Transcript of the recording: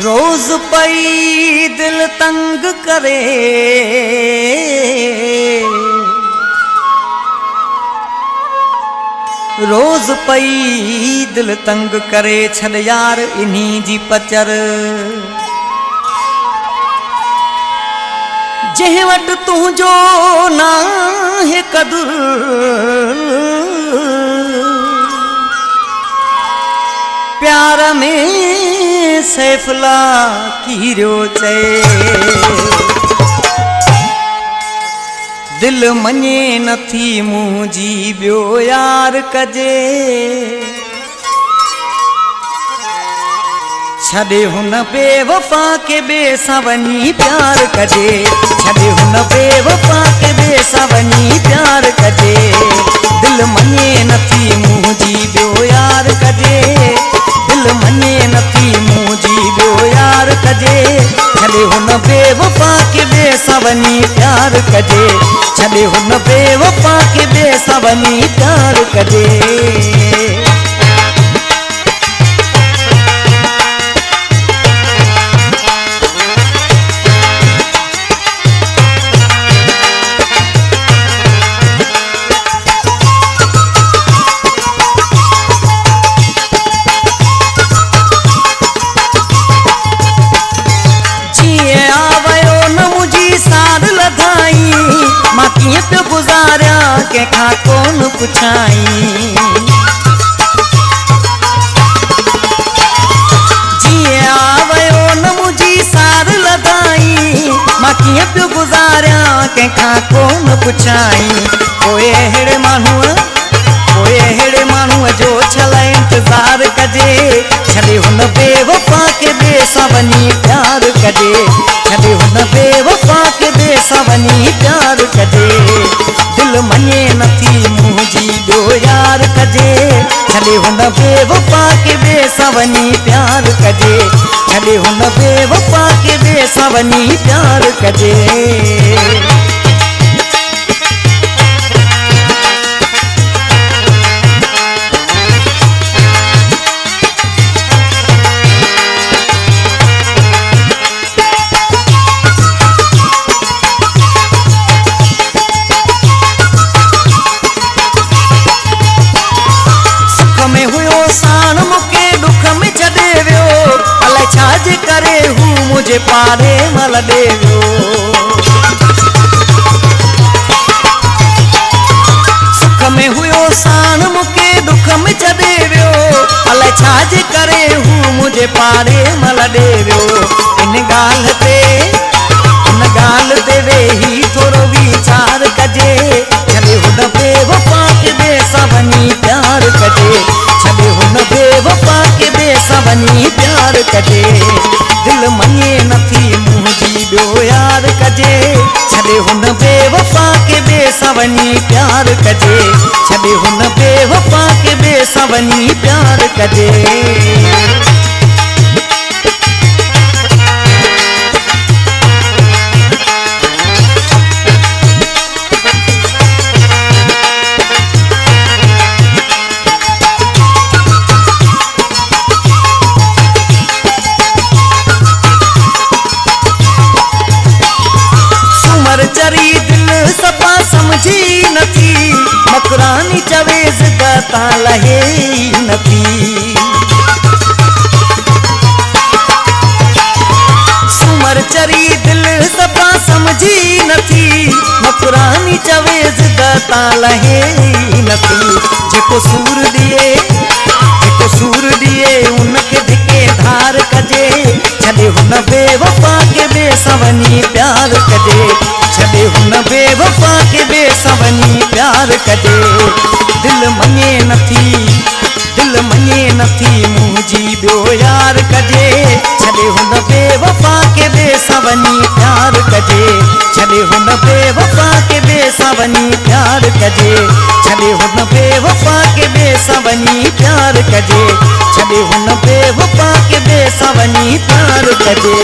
रोज पई दिल तंग करे, रोज पई दिल तंग करे, छड़ यार इन्हीं जी पचर। जंहिं वटि तुंहिंजो नाहे कदुर, प्यार में सैफला कीरियो चए। दिल मञे नथी मुंहिंजी ॿियो यार कजे, छॾे हुन बेवफा के ॿिए सां वञी प्यार कजे, छॾे हुन बेवफा के ॿिए सां वञी प्यार कजे। दिल मञे नथी मुंहिंजी ॿियो यार कजे, दिल मञे नथी मुंहिंजी ॿियो यार कजे, छॾे हुन बेवफा के ॿिए सां वञी प्यार कजे, छॾे हुन बेवफा के ॿिए सां वञी प्यार कजे। कीअं पियो गुज़ारिया कंहिंखां कोन पुछाई, जीअं आ वियो न मुंहिंजी सार लॻाई, मां कीअं पियो गुज़ारिया कंहिंखां कोन पुछाई। पोइ अहिड़े माण्हूअ जो छल इंतज़ार कजे, छॾे हुन बेवफा के ॿिए सां वञी प्यार कजे, छॾे हुन बेवफा के ॿिए सां वञी प्यार कजे। दिल मञे नथी मुंहिंजी ॿियो यार कजे, छॾे हुन बेवफा के ॿिए सां वञी प्यार कजे, छॾे हुन बेवफा के ॿिए सां वञी प्यार कजे। छाजे करे हू मुझे पारे मल देवियो, सुख में हुयो साण मुके दुख में छॾे वियो, अलाए छाजे करे हू मुझे पारे मल देवियो। इन ॻाल्हि ते वेही थोरो वीचार कजे, छॾे हुन बेवफा के ॿिए सां वञी प्यार कजे, छॾे हुन बेवफा के ॿिए सां वञी प्यार कजे। दिल मञे नथी मुंहिंजी ॿियो यार कजे, छॾे हुन बेवफा के ॿिए सां वञी प्यार कजे, छॾे हुन बेवफा के ॿिए सां वञी प्यार कजे। चरी दिल सफ़ा समझी नथी, मकरानी चवे ज़िद तां लहे नथी। सूमर चरी दिल सफ़ा समझी नथी, मकरानी चवे ज़िद तां लहे नथी। जेको सूर ॾिए उनखे धिके धार कजे, छॾे हुन बेवफा के ॿिए सां वञी प्यार कजे, छॾे हुन बेवफा के ॿिए सां वञी प्यार कजे। दिल मञे नथी मुंहिंजी ॿियो यार कजे, छॾे हुन बेवफा के ॿिए सां वञी प्यार कजे, छॾे हुन बेवफा के ॿिए सां वञी प्यार कजे, छॾे हुन बेवफा के ॿिए सां वञी प्यार कजे, छॾे हुन बेवफा के ॿिए सां वञी प्यार कजे।